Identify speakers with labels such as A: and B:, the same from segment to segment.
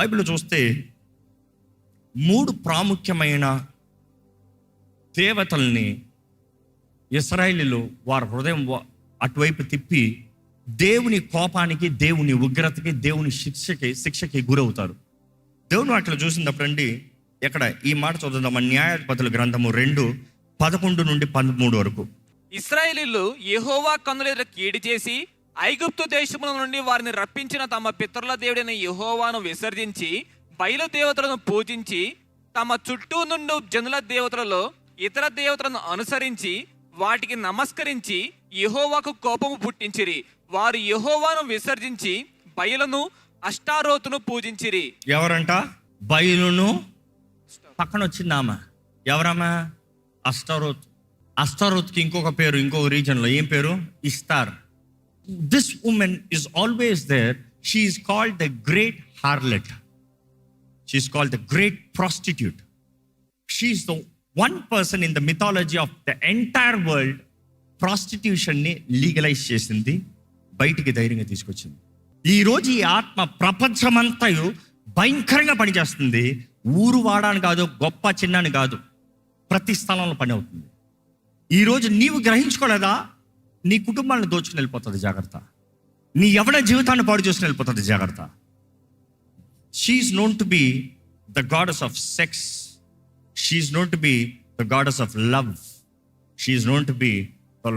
A: Bible చూస్తే 3 ప్రాముఖ్యమైన దేవతల్ని ఇశ్రాయేలీయులు వారి హృదయం అటువైపు తిప్పి దేవుని కోపానికి, దేవుని ఉగ్రతకి, దేవుని శిక్షకి గురవుతారు. దేవుని వాటిలో చూసినప్పుడండి, ఇక్కడ ఈ మాట చదువుదాం. న్యాయాధిపతుల గ్రంథము 2:11-13 వరకు.
B: ఇశ్రాయేలీయులు యెహోవా కన్నులెదుట కీడు చేసి ఐగుప్తు దేశముల నుండి వారిని రప్పించిన తమ పితరుల దేవుడైన యెహోవాను విసర్జించి బయలు దేవతలను పూజించి తమ చుట్టూ నుండి జనుల దేవతలలో ఇతర దేవతలను అనుసరించి వాటికి నమస్కరించి యెహోవాకు కోపము పుట్టించిరి. వారు యెహోవాను విసర్జించి బయలును అష్టారోతును పూజించిరి.
A: ఎవరంట? బయలును. పక్కన వచ్చిందామా? ఎవరమ్మా? అష్టారోత్. అష్టారోత్కి ఇంకొక పేరు, ఇంకొక రీజన్లో ఏం పేరు? Ishtar. This woman is always there. She is called the great harlot. She is called the great prostitute. She is the one person in the mythology of the entire world ప్రాస్టిట్యూషన్ని లీగలైజ్ చేసింది, బయటికి ధైర్యంగా తీసుకొచ్చింది. ఈరోజు ఈ ఆత్మ ప్రపంచమంతా భయంకరంగా పనిచేస్తుంది. ఊరు వాడాని కాదు, గొప్ప చిన్నని కాదు, ప్రతి స్థలంలో పని అవుతుంది. ఈరోజు నీవు గ్రహించుకోలేదా? నీ కుటుంబాన్ని దోచుకుని వెళ్ళిపోతుంది, జాగ్రత్త. నీ ఎవడ జీవితాన్ని పాడు చేసుకుని వెళ్ళిపోతుంది, జాగ్రత్త. She is known to be the goddess of sex. She is known to be the goddess of love. She is known to be the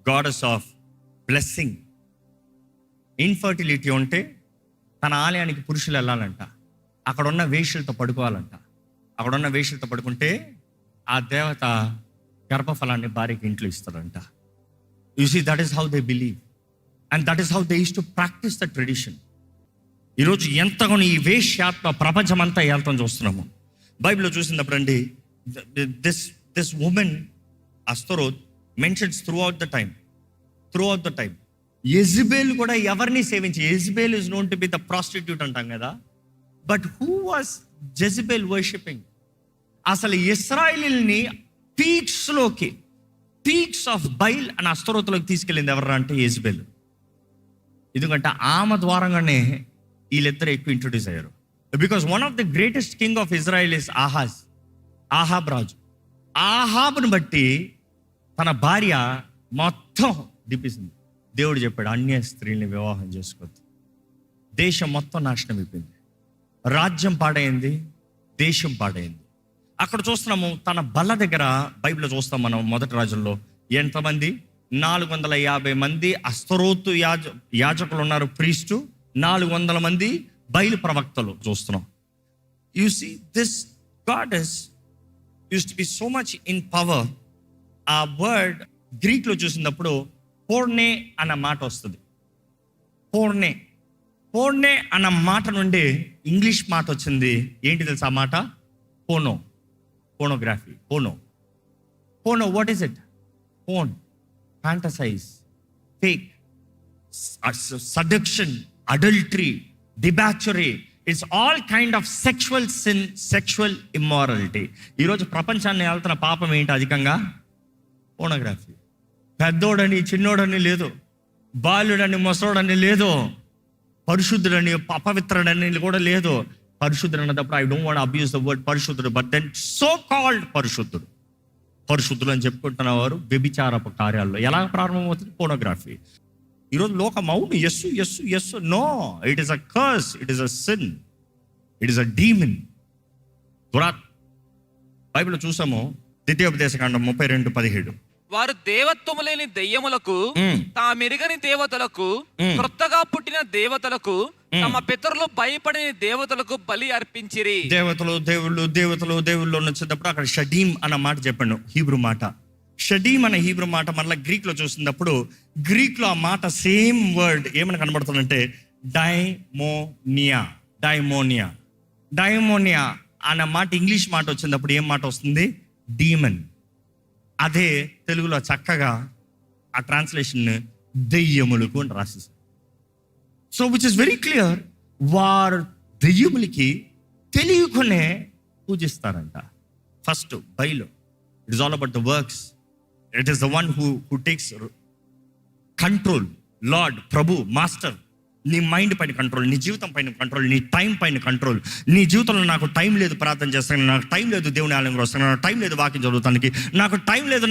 A: goddess of blessing. Infertility ఉంటే తన ఆలయానికి పురుషులు వెళ్ళాలంట, అక్కడ ఉన్న వేశ్యలతో పడుకోవాలంట. అక్కడ ఉన్న వేశ్యలతో పడుకుంటే ఆ దేవత గర్భఫలాన్ని భార్యకి ఇంట్లో ఇస్తారంట. You see, that is how they believe, and that is how they used to practice the tradition. ఈరోజు ఎంతగానో ఈ వేశ్యాత్మ ప్రపంచమంతా వెళ్తాం చూస్తున్నాము. బైబిల్లో చూసినప్పుడు అండి, this woman Ashtaroth mentions throughout the time. Jezebel కూడా ఎవరిని సేవించి, Jezebel is known to be the prostitute అంటాం కదా. But who was Jezebel worshipping? అసలు ఇశ్రాయేలీయుల్ని పీక్స్ ఆఫ్ బైల్ అని అస్తరోత్లోకి తీసుకెళ్ళింది ఎవరు అంటే యెజబెల్. ఎందుకంటే ఆమె ద్వారంగానే వీళ్ళిద్దరు ఎక్కువ ఇంట్రొడ్యూస్ అయ్యారు. Because one of the greatest king of Israel is Ahab రాజు. ఆహాబ్ను బట్టి తన భార్య మొత్తం దిప్పేసింది. దేవుడు చెప్పాడు, అన్య స్త్రీల్ని వివాహం చేసుకోవద్దు. దేశం మొత్తం నాశనం అయిపోయింది, రాజ్యం పాడైంది, దేశం పాడైంది. అక్కడ చూస్తున్నాము తన బల్ల దగ్గర. బైబిల్లో చూస్తాం మనం మొదటి రాజుల్లో ఎంతమంది? 450 మంది అస్తరోతు యాజకులు ఉన్నారు, ప్రీస్టు. 400 మంది బయలు ప్రవక్తలు చూస్తున్నాం. You see this goddess used to be so much in power. ఆ వర్డ్ గ్రీక్లో చూసినప్పుడు పోర్నే అన్న మాట వస్తుంది. పోర్నే అన్న మాట నుండి ఇంగ్లీష్ మాట వచ్చింది. ఏంటి తెలుసా ఆ మాట? Pornography. Porno what is it? Porn, fantasise, fake, seduction, adultery, debauchery. It's all kind of sexual sin, sexual immorality. ఈరోజు ప్రపంచాన్ని వెళ్తున్న పాపం ఏంటి అధికంగా? పోర్నోగ్రఫీ. పెద్దోడని చిన్నోడని లేదు, బాలుడని ముసలోడని లేదు, పరిశుద్ధుడని అపవిత్రుడని కూడా లేదు. పరిశుద్ధుడు అన్నప్పుడు I don't want abuse the word పరిశుద్ధుడు, బట్ దెన్ సో కాల్డ్ పరిశుద్ధుడు అని చెప్పుకుంటున్న వారు వ్యభిచారపు కార్యాల్లో ఎలా ప్రారంభమవుతుంది? పోర్నోగ్రఫీ. ఈరోజు లోకం అవును, yes no, it is a curse, it is a sin, it is a demon. బైబిల్లో చూసాము, ద్వితీయోపదేశకాండం 32:17.
B: వారు దేవత్వము లేని దెయ్యములకు, తామెరుగని దేవతలకు, క్రొత్తగా పుట్టిన దేవతలకు, తమ పితరులు భయపడిన దేవతలకు బలి అర్పించిరి. దేవుళ్ళు వచ్చేటప్పుడు అక్కడ షడీమ్ అన్న మాట చెప్పాను, హీబ్రూ మాట. షడీమ్ అనే హీబ్రూ మాట మళ్ళీ గ్రీక్లో చూసినప్పుడు, గ్రీక్లో ఆ మాట సేమ్ వర్డ్ ఏమని కనబడుతుందంటే డైమోనియా అన్న మాట ఇంగ్లీష్ మాట వచ్చినప్పుడు ఏం మాట వస్తుంది? డీమన్. అదే తెలుగులో చక్కగా ఆ ట్రాన్స్లేషన్ దెయ్యములకు అని రాసేసారు. So which is very clear, వారు దెయ్యములకి తెలియకునే పూజిస్తారంట. ఫస్ట్ బైలో it is all about the works. It is the one who takes control. Lord, ప్రభు, మాస్టర్
A: నీ మైండ్ పైన కంట్రోల్, నీ జీవితం పైన కంట్రోల్, నీ టైం పైన కంట్రోల్. నీ జీవితంలో నాకు టైం లేదు ప్రార్థన చేస్తాను, నాకు టైం లేదు దేవుని ఆలయంలో వస్తాను, నాకు టైం లేదు వాక్యం చదువుతానికి, నాకు టైం లేదు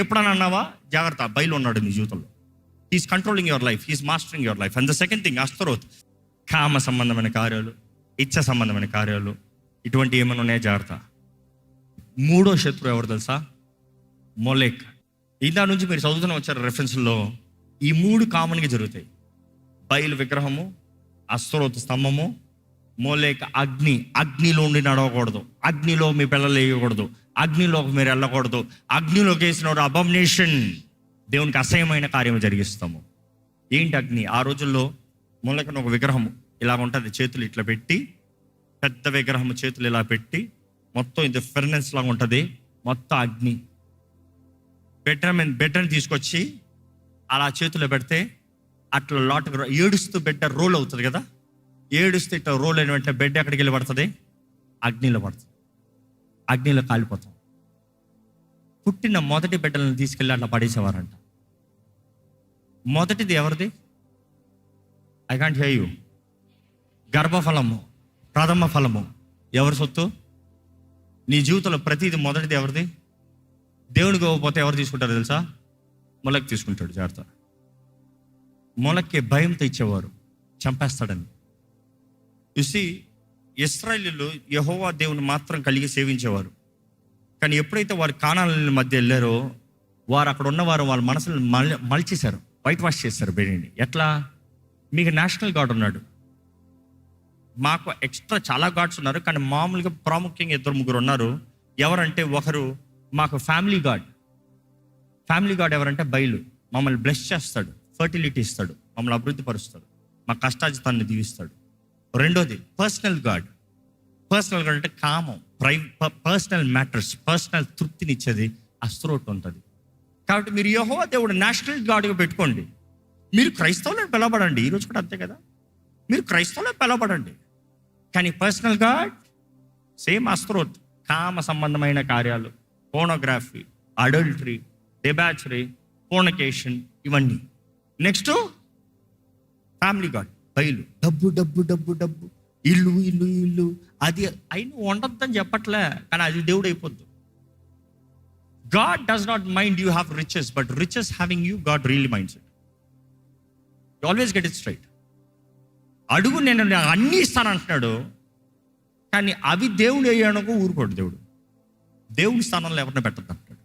A: ఎప్పుడన్నా అన్నావా? జాగ్రత్త, బయలు ఉన్నాడు నీ జీవితంలో. He's controlling your life, he's mastering your life. And the second thing, Ashtaroth, కామ సంబంధమైన కార్యాలు, ఇచ్చ సంబంధమైన కార్యాలు, ఇటువంటి ఏమైనా ఉన్నాయా? జాగ్రత్త. మూడో శత్రువు ఎవరు తెలుసా? మొలేక్. ఇందా నుంచి మీరు చదువుతూనే వచ్చారు రెఫరెన్స్లో. ఈ మూడు కామన్గా జరుగుతాయి: బయలు విగ్రహము, అస్తరోత్ స్తంభము, మోలేక అగ్ని. అగ్నిలో ఉండి నడవకూడదు, అగ్నిలో మీ పిల్లలు వేయకూడదు, అగ్నిలోకి మీరు వెళ్ళకూడదు. అగ్నిలోకి వేసిన అబామినేషన్, దేవునికి అసహ్యమైన కార్యం జరిగిస్తాము. ఏంటి అగ్ని? ఆ రోజుల్లో మోలేకను ఒక విగ్రహము ఇలాగ ఉంటుంది, చేతులు ఇట్లా పెట్టి, పెద్ద విగ్రహము చేతులు ఇలా పెట్టి, మొత్తం ఇది ఫెర్నెన్స్ లాగా ఉంటుంది, మొత్తం అగ్ని. బెడ్ని తీసుకొచ్చి అలా చేతుల్లో పెడితే అట్లా లాట్ ఏడుస్తూ బెడ్ రోల్ అవుతుంది కదా, ఏడుస్తూ ఇట్లా రోల్ అయిన వెంటనే బెడ్ ఎక్కడికి వెళ్ళి పడుతుంది? అగ్నిలో పడుతుంది, అగ్నిలో కాలిపోతాం. పుట్టిన మొదటి బిడ్డలను తీసుకెళ్ళి అట్లా పడేసేవారంట. మొదటిది ఎవరిది? I can't hear you. గర్భఫలము, ప్రథమ ఫలము ఎవరి సొత్తు? నీ జీవితంలో ప్రతిది మొదటిది ఎవరిది? దేవునికి ఇవ్వకపోతే ఎవరు తీసుకుంటారు తెలుసా? మొలక్ తీసుకుంటాడు. జాగ్రత్త. మొలక్కి భయంతో ఇచ్చేవారు, చంపేస్తాడని. చూసి ఇశ్రాయేలీయులు యెహోవా దేవుని మాత్రం కలిగి సేవించేవారు. కానీ ఎప్పుడైతే వారు కానాల మధ్య వెళ్ళారో, వారు అక్కడ ఉన్నవారు వాళ్ళ మనసులు మలిచేశారు, వైట్ వాష్ చేశారు బేడీని. ఎట్లా? మీకు నేషనల్ గాడ్ ఉన్నాడు, మాకు ఎక్స్ట్రా చాలా గాడ్స్ ఉన్నారు, కానీ మామూలుగా ప్రాముఖ్యంగా 2-3 ఉన్నారు. ఎవరంటే, ఒకరు మాకు ఫ్యామిలీ గాడ్. ఫ్యామిలీ గాడ్ ఎవరంటే బయలు. మమ్మల్ని బ్లెస్ చేస్తాడు, ఫర్టిలిటీ ఇస్తాడు, మమ్మల్ని అభివృద్ధి పరుస్తాడు, మా కష్టాజితాన్ని దీవిస్తాడు. రెండోది పర్సనల్ గాడ్. పర్సనల్ గాడ్ అంటే కామం, పర్సనల్ మ్యాటర్స్, పర్సనల్ తృప్తిని ఇచ్చేది అస్తరోత్ ఉంటుంది. కాబట్టి మీరు యెహోవా దేవుడు నేషనల్ గాడ్గా పెట్టుకోండి. మీరు క్రైస్తవులను పిలవబడండి, ఈరోజు కూడా అంతే కదా, మీరు క్రైస్తవులను పిలవబడండి. కానీ పర్సనల్ గాడ్ సేమ్ అస్తరోత్. కామ సంబంధమైన కార్యాలు, పోర్నోగ్రఫీ, అడల్టరీ, డెబాచరీ, ఫోర్నికేషన్, ఇవన్నీ. నెక్స్ట్ ఫ్యామిలీ గాడ్, బయలు. డబ్బు డబ్బు డబ్బు డబ్బు, ఇల్లు ఇల్లు ఇల్లు, అది అయిన ఉండొద్దని చెప్పట్లే, కానీ అది దేవుడు అయిపోద్దు. God does not mind you have riches, but riches having you, God really minds it. You always get it straight. అడుగు, నేను అన్నీ ఇస్తాను అంటున్నాడు, కానీ అవి దేవుడు అయ్యానుకో ఊరుకోడు దేవుడు. దేవుడి స్థానంలో ఎవరిని పెట్టద్దు అంటాడు.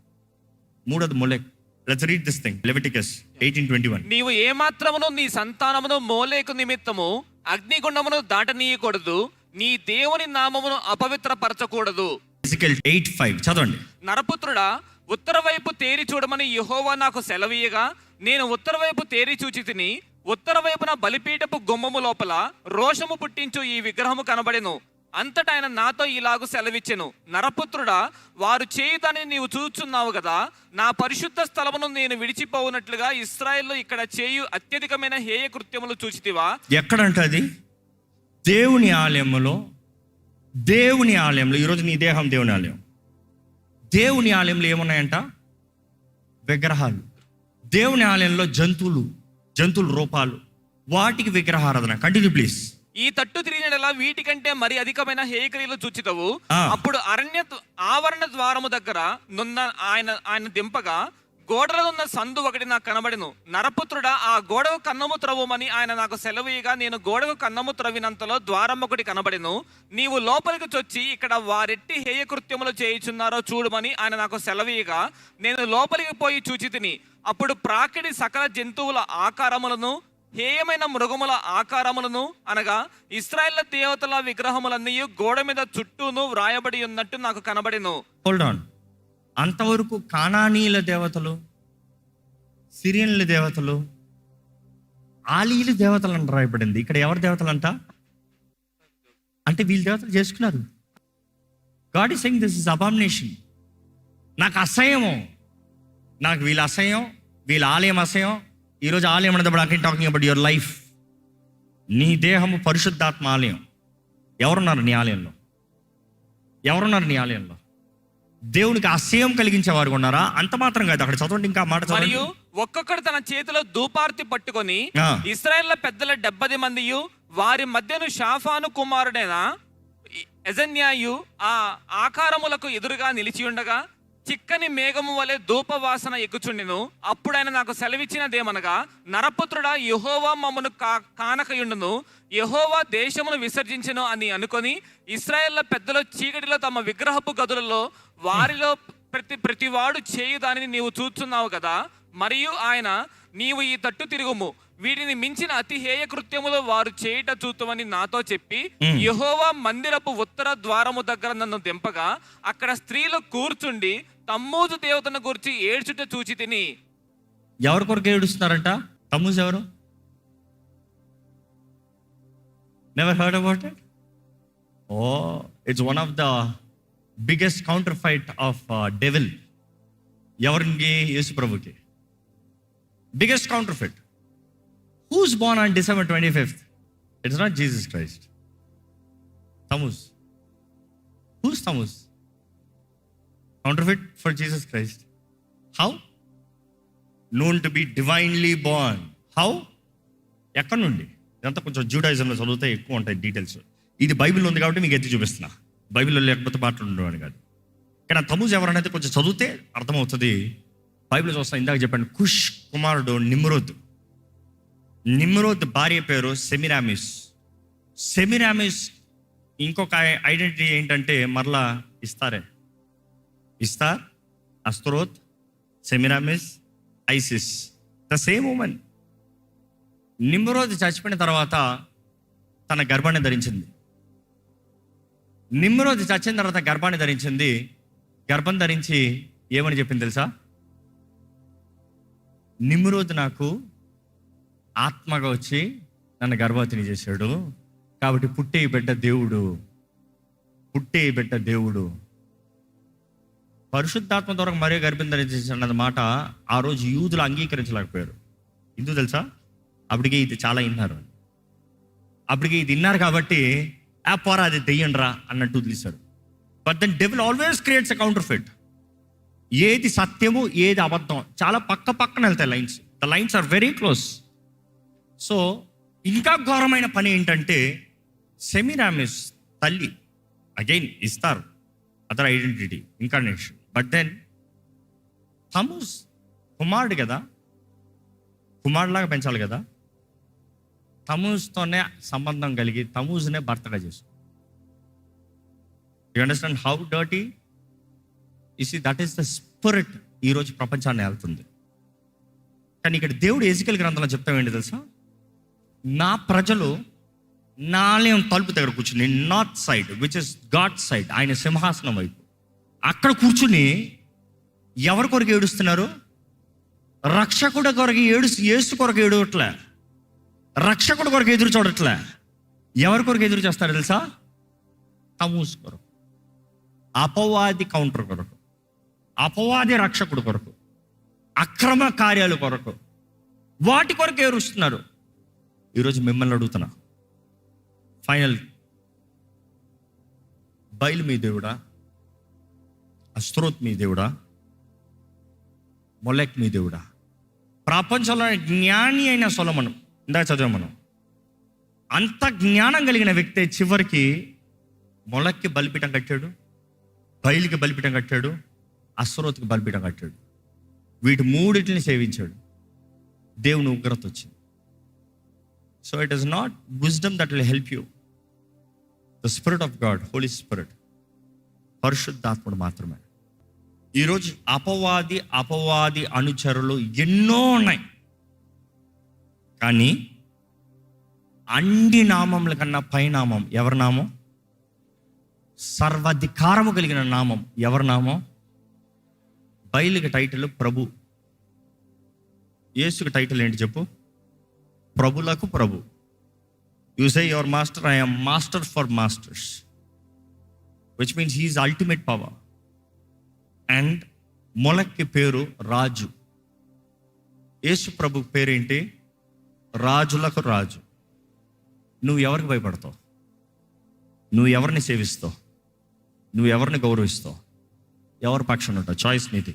A: మూడోది Molech. Let's read this thing. Leviticus 18:21.
B: నీవు ఏమాత్రమును నీ సంతానమును మోలేకు నిమిత్తము అగ్నిగుండమును దాటనీయకూడదు, నీ దేవుని నామమును అపవిత్రపరచకూడదు.
A: ఎజెకియెల్ 8:5 చదవండి.
B: నరపుత్రుడా, ఉత్తర వైపు తేరి చూడమని యెహోవా నాకు సెలవీయగా, నేను ఉత్తర వైపు తేరి చూచి తిని, ఉత్తర వైపున బలిపీఠపు గుమ్మము లోపల రోషము పుట్టించు ఈ విగ్రహము కనబడెను. అంతటా ఆయన నాతో ఇలాగు సెలవిచ్చెను, నరపుత్రుడా, వారు చేయుదని నీవు చూచున్నావు కదా, నా పరిశుద్ధ స్థలమును నేను విడిచిపోవునట్లుగా ఇశ్రాయేలు ఇక్కడ చేయు అత్యధికమైన హేయ కృత్యములు చూచితివా? ఎక్కడంట అది?
A: దేవుని ఆలయంలో. దేవుని ఆలయంలో. ఈరోజు నీ దేహం దేవుని ఆలయం. దేవుని ఆలయంలో ఏమున్నాయంట? విగ్రహాలు. దేవుని ఆలయంలో జంతువుల రూపాలు, వాటికి విగ్రహారాధన. Continue please.
B: ఈ తట్టు తిరిగినలా వీటికంటే మరి అధికమైన హేయక్రియలు చూచితవు. అప్పుడు ఆవరణ ద్వారము దగ్గర నున్న ఆయన దింపగా గోడలనున్న సందు ఒకటి నాకు కనబడెను. నరపుత్రుడా, ఆ గోడకు కన్నము త్రవ్వమని ఆయన నాకు సెలవీయగా, నేను గోడకు కన్నము త్రవ్వినంతలో ద్వారం ఒకటి కనబడెను. నీవు లోపలికి చొచ్చి ఇక్కడ వారెట్టి హేయ కృత్యములు చేయుచున్నారో చూడమని ఆయన నాకు సెలవీయగా, నేను లోపలికి పోయి చూచి తిని, అప్పుడు ప్రాకిడి సకల జంతువుల ఆకారములను, హేయమైన మృగముల ఆకారములను, అనగా ఇశ్రాయేలు దేవతల విగ్రహములన్నీ గోడ మీద చుట్టూను వ్రాయబడి ఉన్నట్టు నాకు కనబడెను.
A: Hold on. అంతవరకు కానానీయుల దేవతలు, సిరియన్ల దేవతలు, ఆలీల దేవతలు అని రాయబడింది. ఇక్కడ ఎవరి దేవతలు అంట? అంటే వీళ్ళ దేవతలు చేసుకున్నారు. God is saying this is abomination. నాకు అసహ్యము, నాకు వీళ్ళ అసహ్యం, వీళ్ళ ఆలయం అసహ్యం. ఈరోజు ఆలయం అన్నప్పుడు I can talking about your life. నీ దేహము పరిశుద్ధాత్మ ఆలయం. ఎవరున్నారు నీ ఆలయంలో? ఎవరున్నారు నీ ఆలయంలో? దేవునికి అసహ్యం కలిగించేవారు ఉన్నారా? అంత మాత్రం కాదు, అక్కడ చదవండి, ఇంకా మాట చదవండి.
B: మరియు ఒక్కొక్కడు తన చేతిలో ధూపార్తి పట్టుకొని
A: ఆ.
B: ఇశ్రాయేళ్ల పెద్దల 70 మందియు వారి మధ్యను షాఫాను కుమారుడైన యజన్యాయు ఆ ఆకారములకు ఎదురుగా నిలిచి ఉండగా చిక్కని మేఘము వలె ధూపవాసన ఎక్కుచుండెను. అప్పుడు ఆయన నాకు సెలవిచ్చినదేమనగా, నరపుత్రుడా, యెహోవా మమ్మను కానకయుండును, యెహోవా దేశమును విసర్జించెను అని అనుకొని ఇశ్రాయేళ్ల పెద్దలు చీకటిలో తమ విగ్రహపు గదులలో వారిలో ప్రతివాడు చేయు దానిని నీవు చూస్తున్నావు కదా. మరియు ఆయన, నీవు ఈ తట్టు తిరుగుము, వీటిని మించిన అతి హేయ కృత్యములు వారు చేయుట చూతువని నాతో చెప్పి యెహోవా మందిరపు ఉత్తర ద్వారము దగ్గర నన్ను దింపగా అక్కడ స్త్రీలు కూర్చుండి తమ్మూజు దేవతను గురించి ఏడ్చుట చూచి తిని.
A: ఎవరి కొరకు ఏడుస్తున్నారంట? తమ్మూజ్ ఎవరు? Never heard about it? Oh, it's one of the biggest counter fight of devil. ఎవరికి? యేసు ప్రభుకి biggest counter fight. Who's born on December 25th? It's not Jesus Christ. Tammuz. Who's Tammuz? Counterfeit for Jesus Christ. How? Known to be divinely born. How? ఎక్కడి నుండి? ఇదంతా కొంచెం జూడాయిజంలో చదివితే ఎక్కువ ఉంటాయి డీటెయిల్స్. ఇది బైబిల్లో ఉంది కాబట్టి మీకు ఎత్తి చూపిస్తున్నా. బైబిల్లో లేకపోతే మాట్లాడుతున్నాను కాదు. కానీ ఆ తమూజ్ ఎవరనేది కొంచెం చదివితే అర్థమవుతుంది. బైబిల్ చూస్తా, ఇందాక చెప్పాను, కుష్ కుమారుడు నిమ్రోద్. నిమ్రోద్ భార్య పేరు సెమిరామిస్. సెమిరామిస్ ఇంకొక ఐడెంటిటీ ఏంటంటే మరలా ఇస్తారే. Ishtar, Ashtaroth, Semiramis, Isis, the same woman. Nimrod చచ్చిపోయిన తర్వాత తన గర్భాన్ని ధరించింది. నిమ్రోద్ చచ్చిన తర్వాత గర్భాన్ని ధరించింది. గర్భం ధరించి ఏమని చెప్పింది తెలుసా? నిమ్రోద్ నాకు ఆత్మగా వచ్చి నన్ను గర్భవతిని చేశాడు, కాబట్టి పుట్టే బిడ్డ దేవుడు, పుట్టే బిడ్డ దేవుడు. పరిశుద్ధాత్మ ద్వారా మరే గర్భం ధరించేసాడు మాట ఆ రోజు యూదులు అంగీకరించలేకపోయారు. ఎందుకు తెలుసా? అప్పటికే ఇది చాలా విన్నారు. అప్పటికే ఇది విన్నారు కాబట్టి ఆ పోరా అది దెయ్యండ్రా అన్నట్టు వదిలేశారు. But then devil always creates a counterfeit. ఏది సత్యము ఏది అబద్ధం చాలా పక్క పక్కన వెళ్తాయి lines. The lines are very close. So ఇంకా ఘోరమైన పని ఏంటంటే సెమిరామిస్ తల్లి, again Ishtar, other identity, incarnation. But then Tammuz కుమారుడు కదా, కుమారులాగా పెంచాలి కదా. తమూజ్తోనే సంబంధం కలిగి తమూజ్నే భర్తగా చేసు. You understand how dirty? You see, that is the spirit ఈరోజు ప్రపంచాన్ని వెళ్తుంది. కానీ ఇక్కడ దేవుడు ఎజికేల్ గ్రంథంలో చెప్తామేంటి తెలుసా? నా ప్రజలు నా ఆలయం తలుపు దగ్గర కూర్చుని, north side which is God side, ఆయన సింహాసనం వైపు అక్కడ కూర్చుని ఎవరి కొరకు ఏడుస్తున్నారు? రక్షకుడు కొరకు యేసు కొరకు ఏడవట్లే, రక్షకుడు కొరకు ఎదురు చూడట్లే. ఎవరి కొరకు ఎదురు చేస్తారు తెలుసా? తమూజ్ కొరకు, అపవాది కౌంటర్ కొరకు, అపవాది రక్షకుడు కొరకు, అక్రమ కార్యాల కొరకు, వాటి కొరకు ఏడుస్తున్నారు. ఈరోజు మిమ్మల్ని అడుగుతున్నా, ఫైనల్, బయలు మీ దేవుడా? అస్త్రోత్ మీ దేవుడా? మొలెక్ మీ దేవుడా? ప్రపంచంలో జ్ఞాని అయిన సొలొమోను, ఇందాక చదివాం మనం, అంత జ్ఞానం కలిగిన వ్యక్తి చివరికి మొలక్కి బలిపీఠం కట్టాడు, బయలుకి బలిపీఠం కట్టాడు, అస్త్రోత్కి బలిపీఠం కట్టాడు. వీటి మూడింటిని సేవించాడు. దేవుని ఉగ్రత వచ్చింది. So it is not wisdom that will help you. The spirit of God, Holy Spirit, పరిశుద్ధాత్ముడు మాత్రమే. ఈరోజు అపవాది అనుచరులు ఎన్నో ఉన్నాయి. కానీ అన్ని నామముల కన్నా పైనామం ఎవరి నామం? సర్వాధికారము కలిగిన నామం ఎవరి నామం? బయలుకి టైటిల్ ప్రభు. యేసుకి టైటిల్ ఏంటి చెప్పు? ప్రభులకు ప్రభు. You say your master, I am master for masters, which means he is ultimate power. And మొలక్కి పేరు రాజు. యేసు ప్రభు పేరేంటి? రాజులకు రాజు. నువ్వు ఎవరికి భయపడతావు? నువ్వు ఎవరిని సేవిస్తావు? నువ్వు ఎవరిని గౌరవిస్తావు? ఎవరి పక్షాన ఉంటావు? చాయిస్ నీది.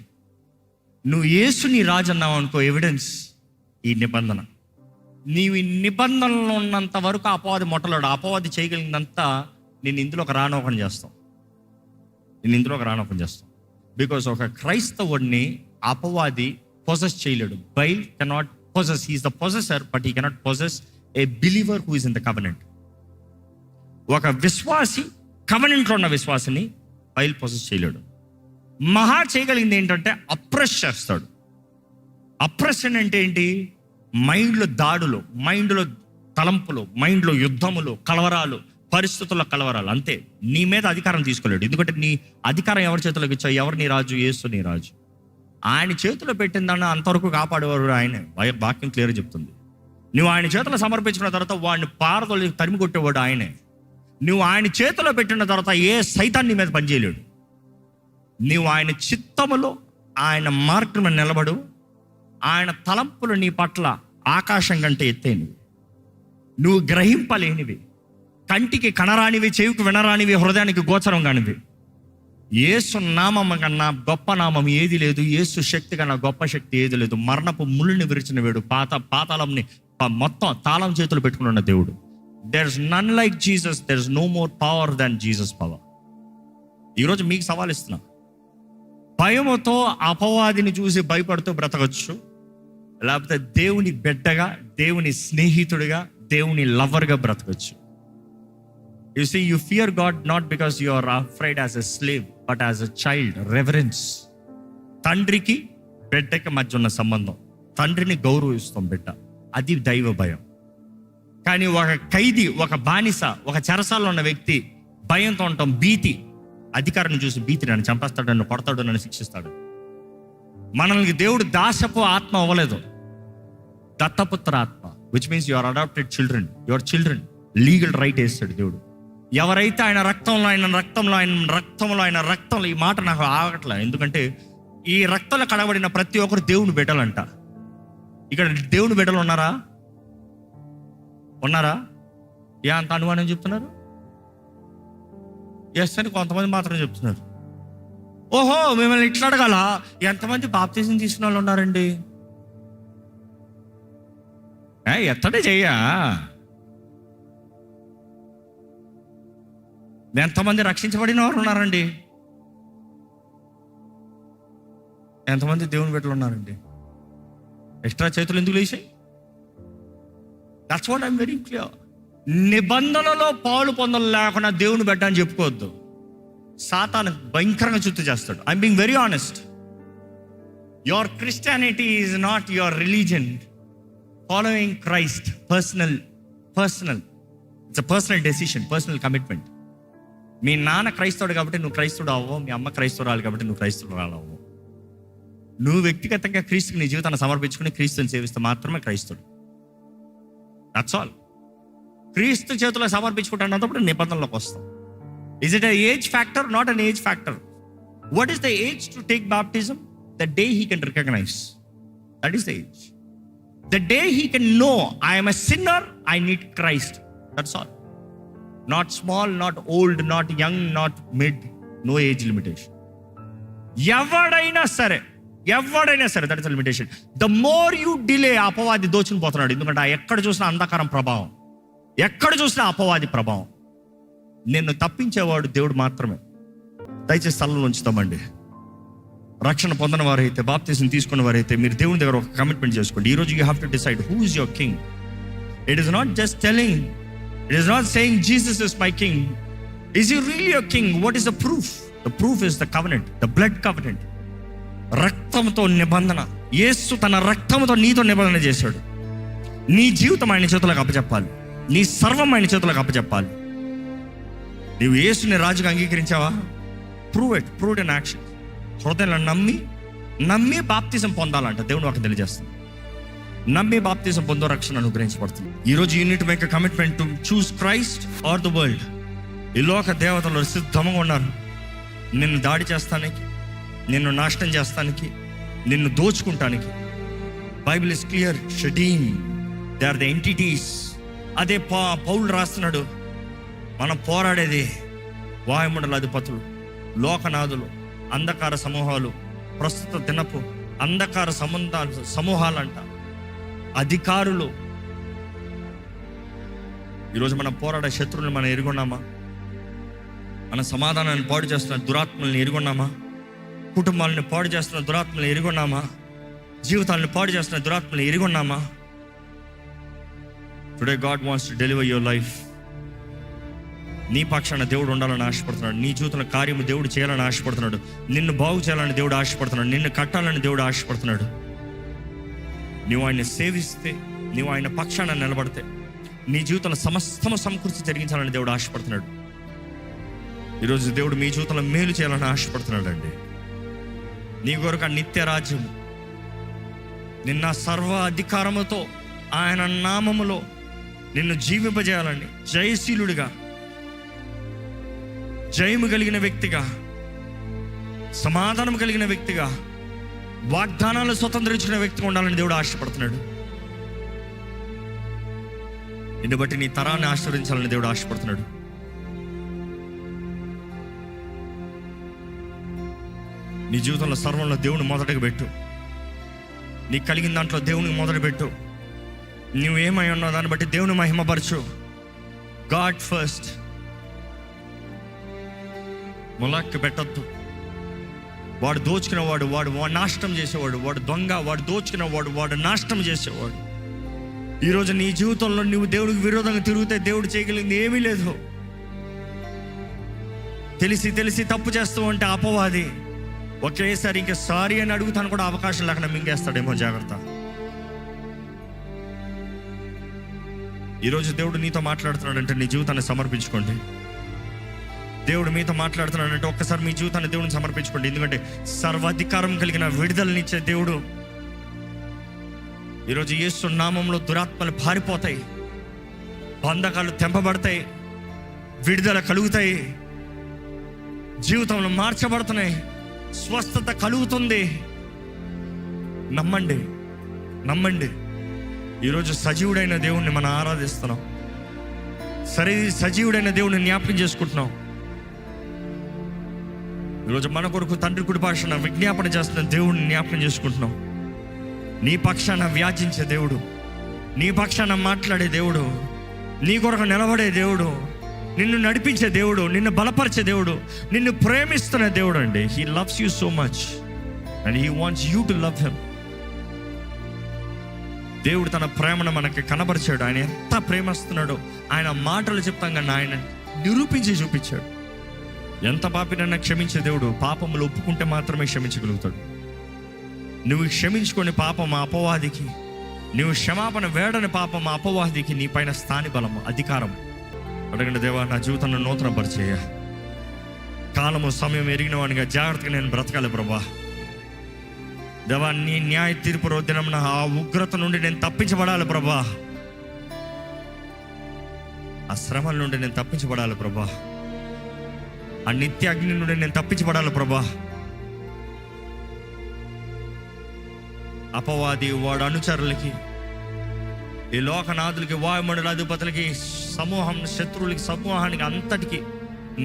A: నువ్వు యేసుని రాజు అన్నావు అనుకో, ఎవిడెన్స్ ఈ నిబంధన. నీవు ఈ నిబంధనలు ఉన్నంత వరకు అపవాది మొట్టలాడు. అపవాది చేయగలిగినంత నేను ఇందులోకి రానోకం చేస్తాం. బికాస్ ఒక క్రైస్తవుడిని అపవాది పొజెస్ చేయలేడు. Devil cannot possess. He is the possessor, but he cannot possess a believer who is in the covenant. ఒక విశ్వాసి, కవెనెంట్లో ఉన్న విశ్వాసిని బైల్ పొజెస్ చేయలేడు. మహా చేయగలిగింది ఏంటంటే అప్రెస్ చేస్తాడు. అప్రెషన్ అంటే ఏంటి? మైండ్లో దాడులు, మైండ్లో తలంపులు, మైండ్లో యుద్ధములు, కలవరాలు, పరిస్థితుల కలవరాలు. అంతే. నీ మీద అధికారం తీసుకోలేడు. ఎందుకంటే నీ అధికారం ఎవరి చేతిలోకి ఇచ్చావు? ఎవరు నీ రాజు? యేసు నీ రాజు. ఆయన చేతిలో పెట్టిందన్న అంతవరకు కాపాడేవారు ఆయనే. వాక్యం క్లియర్ చెప్తుంది. నువ్వు ఆయన చేతిలో సమర్పించిన తర్వాత వాడిని పారదోలి తరిమి కొట్టేవాడు ఆయనే. నువ్వు ఆయన చేతిలో పెట్టిన తర్వాత ఏ సైతాన్ని మీద పనిచేయలేడు. నువ్వు ఆయన చిత్తములో, ఆయన మార్గం మీద నిలబడు. ఆయన తలంపులు నీ పట్ల ఆకాశం కంటే ఎత్తైనవి, నువ్వు గ్రహింపలేనివి, కంటికి కనరానివి, చెవికి వినరానివి, హృదయానికి గోచరం కానివి. యేసు నామం కన్నా గొప్ప నామం ఏది లేదు. యేసు శక్తి కన్నా గొప్ప శక్తి ఏది లేదు. మరణపు ముళ్ళుని విరిచిన వేడు, పాతాళంని మొత్తం తాళం చేతులు పెట్టుకుని ఉన్న దేవుడు. There is none like Jesus. There is no more power than Jesus power. ఈరోజు మీకు సవాల్ ఇస్తున్నా. భయముతో అపవాదిని చూసి భయపడుతూ బ్రతకచ్చు, లేకపోతే దేవుని బిడ్డగా, దేవుని స్నేహితుడిగా, దేవుని లవర్గా బ్రతకచ్చు. You see, you fear God not because you are afraid as a slave, but as a child. Reverence. తండ్రికి బిడ్డకి మధ్య ఉన్న సంబంధం. తండ్రిని గౌరవిస్తాం బిడ్డ, అది దైవ భయం. కానీ ఒక ఖైదీ, ఒక బానిస, ఒక చెరసాలలో ఉన్న వ్యక్తి భయంతో ఉంటాం. భీతి, అధికారాన్ని చూసి భీతి, నన్ను చంపేస్తాడు, నన్ను కొడతాడు, నన్ను శిక్షిస్తాడు. మనల్ని దేవుడు దాసపు ఆత్మ అవ్వలేదు, దత్తపుత్ర ఆత్మ, which means you are adopted children. Your children legal right వేస్తాడు దేవుడు. ఎవరైతే ఆయన రక్తంలో ఈ మాట నాకు ఆగట్లే. ఎందుకంటే ఈ రక్తంలో కడగబడిన ప్రతి ఒక్కరు దేవుని బిడ్డలంట. ఇక్కడ దేవుని బిడ్డలు ఉన్నారా? అంత అనుమానం చెప్తున్నారు? ఎస్ అని కొంతమంది మాత్రం చెప్తున్నారు. ఓహో, మిమ్మల్ని ఇట్లా అడగాల, ఎంతమంది బాప్తిజం తీసుకున్న వాళ్ళు ఉన్నారండి? ఎత్తడే చెయ్యా. ఎంతమంది రక్షించబడిన వారు ఉన్నారండి? ఎంతమంది దేవుని బిడ్డలు ఉన్నారండి? ఎక్స్ట్రా చేతులు ఎందుకు లేచాయి? That's what I'm very clear. నిబంధనలో పాలు పొందలు లేకుండా దేవుని బిడ్డ అని చెప్పుకోవద్దు. సాతాను భయంకరంగా చుట్టూ చేస్తాడు. I'm being very honest. Your Christianity is not your religion. Following Christ personal. It's a personal decision, personal commitment. మీ నాన్న క్రైస్తవుడు కాబట్టి నువ్వు క్రైస్తవుడు అవ్వవు. మీ అమ్మ క్రైస్తవురాలు కాబట్టి నువ్వు క్రైస్తవురాలు అవ్వవు. నువ్వు వ్యక్తిగతంగా క్రీస్తుకి నీ జీవితాన్ని సమర్పించుకుని క్రీస్తుని సేవిస్తే మాత్రమే క్రైస్తవుడు. That's all. క్రీస్తు చేతిలో సమర్పించుకుంటున్నప్పుడు నిబంధనలోకి వస్తాం. Is it an age factor? Not an age factor. What is the age to take baptism? The day he can recognize. That is the age. The day he can know, I am a sinner, I need Christ. That's all. Not small, not old, not young, not mid. No age limitation. ఎవడైనా సరే, that is the limitation. The more you delay, అపవాది దోచుని పోతున్నాడు. ఎందుకంటే ఎక్కడ చూసినా అంధకారం ప్రభావం, ఎక్కడ చూసినా అపవాది ప్రభావం. నిన్ను తప్పించేవాడు దేవుడు మాత్రమే. దయచేసి స్థలంలో ఉంచుతామండి. రక్షణ పొందిన వారైతే, బాప్తిజం తీసుకున్న వారైతే మీరు దేవుని దగ్గర ఒక కమిట్మెంట్ చేసుకోండి. ఈరోజు you have to decide who is your king. It is not just telling, it is not saying Jesus is my king. Is you really your king? What is the proof? The proof is the covenant, the blood covenant. రక్తంతో నిబంధన. యేసు తన రక్తంతో నీతో నిబంధన చేశాడు. నీ జీవితం ఆయన చేతులకు అప్పచెప్పాలి, నీ సర్వం ఆయన చేతులకు అప్పచెప్పాలి. నీవు యేసుని రాజుగా అంగీకరించావా? Prove it in action. హృదయంలో నమ్మి బాప్తిజం పొందాలంట దేవుడు ఒక తెలియజేస్తుంది. నమ్మి బాప్తిజం పొందో రక్షణ అనుగ్రహించబడుతుంది. ఈరోజు you need to make a commitment to choose Christ or the world. ఈ లోక దేవతలు సిద్ధంగా ఉన్నారు నిన్ను దాడి చేస్తానికి, నిన్ను నాశనం చేస్తానికి, నిన్ను దోచుకుంటానికి. Bible is clear. షెడీన్, దే ఆర్ ద ఎంటిటీస్. అదే పౌలు రాస్తున్నాడు, మనం పోరాడేది వాయుమండల అధిపతులు, లోకనాథులు, అంధకార సమూహాలు, ప్రస్తుత దినపు అంధకార సమూహాలంట, అధికారులు. ఈరోజు మనం పోరాడే శత్రువులను మనం ఎరుగున్నామా? మన సమాధానాన్ని పాడు చేస్తున్న దురాత్మల్ని ఎరుగున్నామా? కుటుంబాలను పాడు చేస్తున్న దురాత్మల్ని ఎరుగున్నామా? జీవితాలను పాడు చేస్తున్న దురాత్మల్ని ఎరుగున్నామా? Today God wants to deliver your life. నీ పక్షాన దేవుడు ఉండాలని ఆశపడుతున్నాడు. నీ జీవితంలో కార్యము దేవుడు చేయాలని ఆశపడుతున్నాడు. నిన్ను బాగు చేయాలని దేవుడు ఆశపడుతున్నాడు. నిన్ను కట్టాలని దేవుడు ఆశపడుతున్నాడు. నువ్వు ఆయన సేవిస్తే, నువ్వు ఆయన పక్షాన నిలబడితే, నీ జీవితంలో సమస్తము సమకూర్చి జరిగించాలని దేవుడు ఆశపడుతున్నాడు. ఈరోజు దేవుడు మీ జీవితంలో మేలు చేయాలని ఆశపడుతున్నాడు అండి. నీ కొరకు ఆ నిత్య రాజ్యం, నిన్న సర్వ అధికారముతో ఆయన నామములో నిన్ను జీవింపజేయాలని, జయశీలుడిగా, జయము కలిగిన వ్యక్తిగా, సమాధానం కలిగిన వ్యక్తిగా, వాగ్దానాలు స్వతంత్రించిన వ్యక్తిగా ఉండాలని దేవుడు ఆశపడుతున్నాడు. నిన్ను బట్టి నీ తరాన్ని ఆశీర్వదించాలని దేవుడు ఆశపడుతున్నాడు. నీ జీవితంలో సర్వంలో దేవుని మొదటగా పెట్టు. నీకు కలిగిన దాంట్లో దేవునికి మొదలు పెట్టు. నువ్వేమై ఉన్నావు దాన్ని బట్టి దేవుని మహిమపరచు. God first. ములాక్కి పెట్టద్దు. వాడు దోచుకున్న వాడు నాశనం చేసేవాడు, వాడు దొంగ, వాడు దోచుకున్న వాడు నాశనం చేసేవాడు. ఈరోజు నీ జీవితంలో నువ్వు దేవుడికి విరోధంగా తిరిగితే దేవుడు చేయగలిగింది ఏమీ లేదు. తెలిసి తప్పు చేస్తూ ఉంటే అపవాది ఒకేసారి ఇంకా సారీ అని అడుగుతాను కూడా అవకాశం లేకుండా మింగేస్తాడేమో. జాగ్రత్త. ఈరోజు దేవుడు నీతో మాట్లాడుతున్నాడంటే నీ జీవితాన్ని సమర్పించుకోండి. దేవుడు మీతో మాట్లాడుతున్నాడంటే ఒక్కసారి మీ జీవితాన్ని దేవుడిని సమర్పించుకోండి. ఎందుకంటే సర్వాధికారం కలిగిన విడుదలనిచ్చే దేవుడు. ఈరోజు యేసు నామంలో దురాత్మలు పారిపోతాయి, బంధకాలు తెంపబడతాయి, విడుదల కలుగుతాయి, జీవితంలో మార్చబడుతున్నాయి, స్వస్థత కలుగుతుంది. నమ్మండి. ఈరోజు సజీవుడైన దేవుణ్ణి మనం ఆరాధిస్తున్నాం. సజీవుడైన దేవుడిని జ్ఞాపకం చేసుకుంటున్నాం. ఈరోజు మన కొరకు తండ్రి కుడి భాషన విజ్ఞాపన చేస్తున్న దేవుడిని జ్ఞాపకం చేసుకుంటున్నాం. నీ పక్షాన వ్యాచించే దేవుడు, నీ పక్షాన మాట్లాడే దేవుడు, నీ కొరకు నిలబడే దేవుడు, నిన్ను నడిపించే దేవుడు, నిన్ను బలపరిచే దేవుడు, నిన్ను ప్రేమిస్తున్న దేవుడు అండి. He loves you so much and he wants you to love him. దేవుడు తన ప్రేమను మనకి కనబరిచాడు. ఆయన ఎంత ప్రేమిస్తున్నాడో ఆయన మాటలు చెప్తాం కానీ ఆయన నిరూపించి చూపించాడు. ఎంత పాపినన్నా క్షమించే దేవుడు. పాపములు ఒప్పుకుంటే మాత్రమే క్షమించగలుగుతాడు. నువ్వు క్షమించుకొని పాపం అపవాదికి, నువ్వు క్షమాపణ వేడని పాపం అపవాదికి నీ పైన స్థాని బలం, అధికారం. అడగండి, దేవా నా జీవితంలో నూతన పరిచయ, కాలము సమయం ఎరిగిన వాడిగా జాగ్రత్తగా నేను బ్రతకాలి ప్రభా. దేవా నీ న్యాయ తీర్పు రోజున ఆ ఉగ్రత నుండి నేను తప్పించబడాలి ప్రభా. ఆ శ్రమల నుండి నేను తప్పించబడాలి ప్రభా. ఆ నిత్య అగ్ని నుండి నేను తప్పించబడాలి ప్రభా. అపవాది వాడు అనుచరులకి, ఈ లోకనాథులకి, వాయుమండల అధిపతులకి, శత్రువులకి, సమూహానికి అంతటికి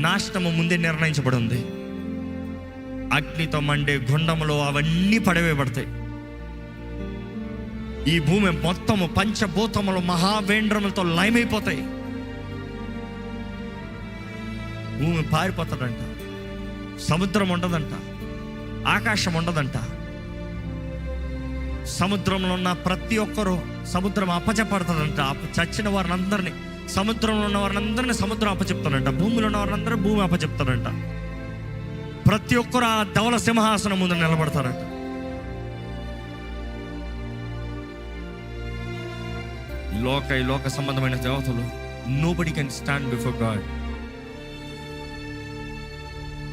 A: నాశనము ముందే నిర్ణయించబడి ఉంది. అగ్నితో మండే గుండములో అవన్నీ పడవేయబడతాయి. ఈ భూమి మొత్తము పంచభూతములు మహావేంద్రములతో లయమైపోతాయి. భూమి పారిపోతుందంట, సముద్రం ఉండదంట, ఆకాశం ఉండదంట. సముద్రంలో ఉన్న ప్రతి ఒక్కరూ సముద్రం అప్పచెప్పడుతుందంట. చచ్చిన వారిని అందరినీ, సముద్రంలో ఉన్న వారిని అందరినీ సముద్రం అప్పచెప్తానంట. భూమిలో ఉన్న వారిని అందరూ భూమి అప్పచెప్తానంట. ప్రతి ఒక్కరు ఆ ధవల సింహాసనం ముందు నిలబడతారంట. ఈ లోక సంబంధమైన దేవతలు, nobody can stand before God.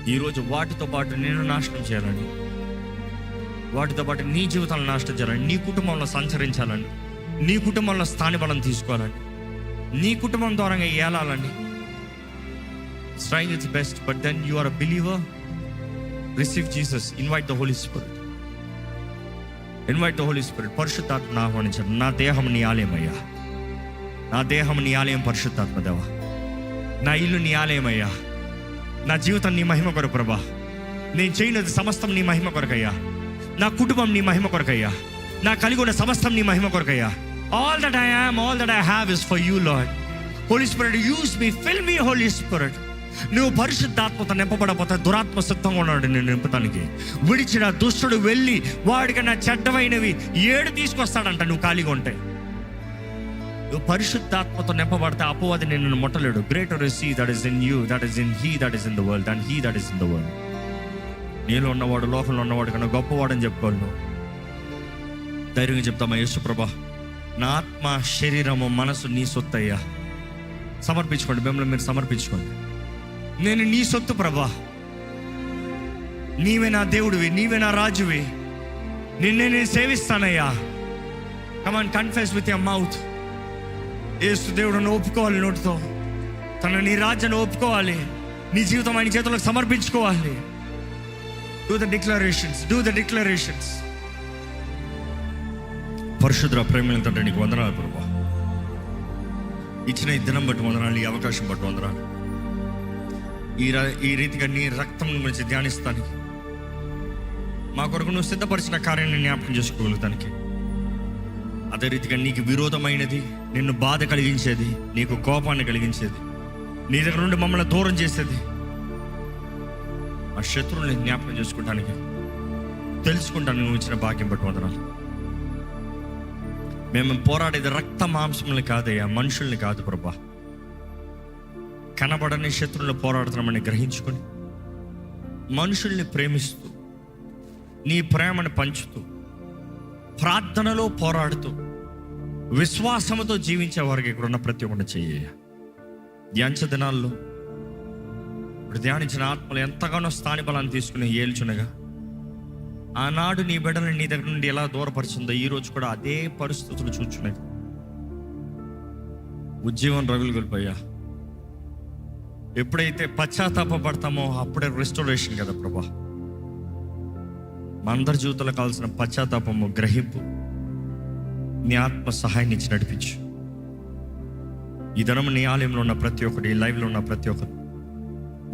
A: ఈరోజు వాటితో పాటు నేను నాశనం చేయాలని, వాటితో పాటు నీ జీవితాలను నాశనం చేయాలని, నీ కుటుంబంలో సంచరించాలని, నీ కుటుంబంలో స్థానిబలం తీసుకోవాలని, నీ కుటుంబం ద్వారా ఏలాలని. Trying its best, but then you are a believer. Receive Jesus. Invite the Holy Spirit. Invite the Holy Spirit. పరిశుద్ధాత్మను ఆహ్వానించండి. నా దేహం నీ ఆలయం అయ్యా, నా దేహం నీ ఆలయం పరిశుద్ధాత్మ దేవా. నా ఇల్లు నీ ఆలయం అయ్యా, నా జీవితం నీ మహిమ కొరకు ప్రభా. నేను చేయనది సమస్తం నీ మహిమ కొరకయ్యా. నా కుటుంబం నీ మహిమ కొరకయ్యా. నా కలిగి ఉన్న సమస్తం నీ మహిమ కొరకయ్యా. All that I am, all that I have is for you Lord. Holy Spirit, use me, fill me Holy Spirit. నువ్వు పరిశుద్ధాత్మతో నింపబడపోతే దురాత్మ సిద్ధంగా ఉన్నాడు నేను నింపటానికి. విడిచిన దుష్టుడు వెళ్ళి వాడికన్నా చెడ్డమైనవి 7 తీసుకొస్తాడంట నువ్వు ఖాళీగా ఉంటే. నువ్వు పరిశుద్ధాత్మతో నింపబడితే అపవాది నిన్ను ముట్టలేడు. Greater is he that is in you, that is in he that is in the world, and he that is in the world. నీలో ఉన్నవాడు లోకంలో ఉన్నవాడు కన్నా గొప్పవాడని చెప్పుకోవాలి. నువ్వు ధైర్యంగా చెప్తామా, యేసు ప్రభా, నా ఆత్మ, శరీరము, మనసు నీ సొత్తయ్యా. సమర్పించుకోండి, మిమ్మల్ని మీరు సమర్పించుకోండి. నేను నీ సొత్తు ప్రభా, నీవే నా దేవుడివి, నీవే నా రాజువి, నిన్నే నేను సేవిస్తానయ్యా. Come on, confess with your mouth. యేసు దేవుడును ఒప్పుకోవాలి నోటితో, తన నీ రాజ్యాన్ని ఒప్పుకోవాలి, నీ జీవితం ఆయన చేతులకు సమర్పించుకోవాలి. Do the declarations, do the declarations. పరిశుద్ధ ప్రేమల తండ్రి, నీకు వందనాలు ప్రభా. ఇచ్చిన ఈ దినం బట్టి వందనాలు, ఈ అవకాశం బట్టి వందనాలు. ఈ రీతిగా నీ రక్తం గురించి ధ్యానిస్తానికి, మా కొరకు నువ్వు సిద్ధపరిచిన కార్యాన్ని జ్ఞాపకం చేసుకోగలుగుతానికి, అదే రీతిగా నీకు విరోధమైనది, నిన్ను బాధ కలిగించేది, నీకు కోపాన్ని కలిగించేది, నీ దగ్గర నుండి మమ్మల్ని దూరం చేసేది, ఆ శత్రువుని జ్ఞాపకం చేసుకోవటానికి, తెలుసుకుంటాను నువ్వు ఇచ్చిన భాగ్యం బట్టి వందనాలు. మేము పోరాడేది రక్త మాంసములు కాదయ్యా, మనుషుల్ని కాదు ప్రభా. కనబడని శత్రువులను పోరాడుతున్నామని గ్రహించుకొని, మనుషుల్ని ప్రేమిస్తూ, నీ ప్రేమను పంచుతూ, ప్రార్థనలో పోరాడుతూ, విశ్వాసంతో జీవించే వారికి ఇక్కడ ఉన్న ప్రతి ఒక్కటి చెయ్య. ధ్యానించే దినాల్లో ఇప్పుడు ధ్యానించిన ఆత్మలు ఎంతగానో స్థాని బలాన్ని తీసుకుని ఏల్చునగా, ఆనాడు నీ బిడ్డలను నీ దగ్గర నుండి ఎలా దూరపరిచిందో ఈరోజు కూడా అదే పరిస్థితులు చూచున్నది. ఉజ్జీవం రగులు గొలిపోయా. ఎప్పుడైతే పశ్చాత్తాపడతామో అప్పుడే రెస్టోరేషన్ కదా ప్రభా. మా అందరి జీవితంలో కావాల్సిన పశ్చాత్తాపము, గ్రహింపు, నీ ఆత్మ సహాయాన్ని ఇచ్చి నడిపించు. ఈ దినం నీ ఆలయంలో ఉన్న ప్రతి ఒక్కటి, ఈ లైవ్లో ఉన్న ప్రతి ఒక్కరు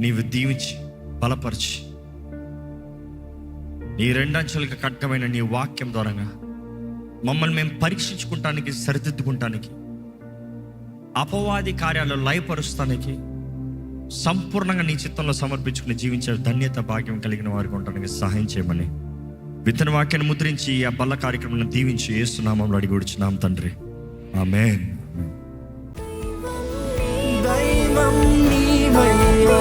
A: నీవు దీవించి బలపరిచి, నీ 2 అంచెలకు ఖడ్గమైన నీ వాక్యం ద్వారంగా మమ్మల్ని మేము పరీక్షించుకుంటానికి, సరిదిద్దుకుంటానికి, అపవాది కార్యాలు లయపరుస్తానికి, సంపూర్ణంగా నీ చిత్తంలో సమర్పించుకుని జీవించే ధన్యత, భాగ్యం కలిగిన వారికి ఉండడానికి సహాయం చేయమని విత్తన వాక్యాన్ని ముద్రించి ఆ బల్ల కార్యక్రమాన్ని దీవించి యేసు నామములో అడిగి వచ్చున్నాం తండ్రి, ఆమేన్.
C: దైవం నీవయ్యా.